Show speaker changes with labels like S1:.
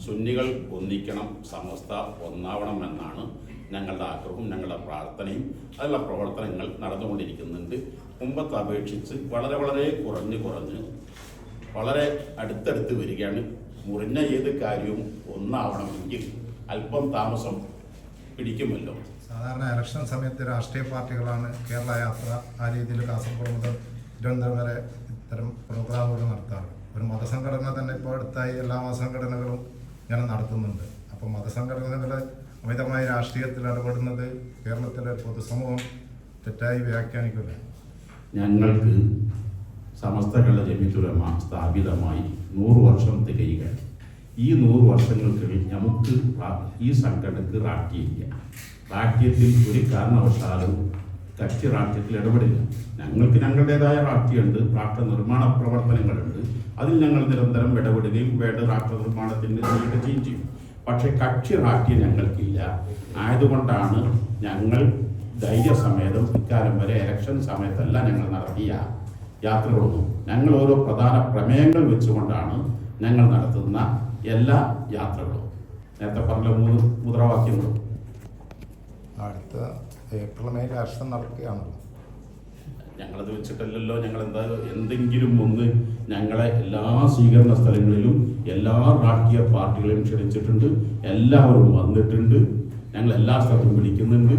S1: സുന്നികൾ ഒന്നിക്കണം, സമസ്ത ഒന്നാവണം എന്നാണ് ഞങ്ങളുടെ ആഗ്രഹവും ഞങ്ങളുടെ പ്രാർത്ഥനയും. അതിനുള്ള പ്രവർത്തനങ്ങൾ നടന്നുകൊണ്ടിരിക്കുന്നുണ്ട്. മുമ്പത്തെ അപേക്ഷിച്ച് വളരെ കുറഞ്ഞ് വളരെ അടുത്തടുത്ത് വരികയാണ്. മുറിഞ്ഞ ഏത് കാര്യവും ഒന്നാവണമെങ്കിൽ അല്പം താമസം പിടിക്കുമല്ലോ.
S2: സാധാരണ ഇലക്ഷൻ സമയത്ത് രാഷ്ട്രീയ പാർട്ടികളാണ് കേരള യാത്ര ആ രീതിയിൽ കാസർഗോഡ് മുതൽ തിരുവനന്തപുരം വരെ ഇത്തരം പ്രോഗ്രാമുകൾ നടത്താറ്. ഒരു മതസംഘടന തന്നെ ഇപ്പോൾ അടുത്തായി എല്ലാ മതസംഘടനകളും ഇങ്ങനെ നടത്തുന്നുണ്ട്. അപ്പോൾ മതസംഘടനകൾ അമിതമായി രാഷ്ട്രീയത്തിൽ ഇടപെടുന്നത് കേരളത്തിലെ പൊതുസമൂഹം തെറ്റായി വ്യാഖ്യാനിക്കില്ല.
S1: ഞങ്ങൾക്ക് സമസ്ത കേരള ജമിയത്തുലമ സ്ഥാപിതമായി 100 വർഷം തികയുകയാണ്. ഈ 100 വർഷങ്ങൾക്കിടയിൽ നമുക്ക് ഈ സംഘടനക്ക് രാഷ്ട്രീയമില്ല. രാഷ്ട്രീയത്തിൽ ഒരു കാരണവശാലും കക്ഷി രാഷ്ട്രീയത്തിൽ ഇടപെടില്ല. ഞങ്ങൾക്ക് ഞങ്ങളുടേതായ രാഷ്ട്രീയമുണ്ട്, രാഷ്ട്ര നിർമ്മാണ പ്രവർത്തനങ്ങളുണ്ട്. അതിൽ ഞങ്ങൾ നിരന്തരം ഇടപെടുകയും വേണ്ട രാഷ്ട്ര നിർമ്മാണത്തിന് ചെയ്യുകയും ചെയ്യും. പക്ഷേ കക്ഷി രാഷ്ട്രീയം ഞങ്ങൾക്കില്ല. ആയതുകൊണ്ടാണ് ഞങ്ങൾ ധൈര്യസമേതം ഇക്കാലം വരെ ഇലക്ഷൻ സമയത്തല്ല ഞങ്ങൾ നടത്തിയ യാത്രകളൊന്നും ഞങ്ങൾ ഓരോ പ്രധാന പ്രമേയങ്ങൾ വെച്ചുകൊണ്ടാണ് ഞങ്ങൾ നടത്തുന്ന എല്ലാ യാത്രകളും. നേരത്തെ പറഞ്ഞ 3 മുദ്രാവാക്യങ്ങളും
S2: അടുത്ത ഏപ്രിൽ മെയ് രാഷ്ട്രം നടക്കുകയാണല്ലോ.
S1: ഞങ്ങളത് വെച്ചിട്ടല്ലല്ലോ. ഞങ്ങൾ എന്തെങ്കിലും ഒന്ന് ഞങ്ങളെ എല്ലാ സ്വീകരണ സ്ഥലങ്ങളിലും എല്ലാ രാഷ്ട്രീയ പാർട്ടികളെയും ക്ഷണിച്ചിട്ടുണ്ട്. എല്ലാവരും വന്നിട്ടുണ്ട്. ഞങ്ങൾ എല്ലാ സ്ഥലത്തും വിളിക്കുന്നുണ്ട്.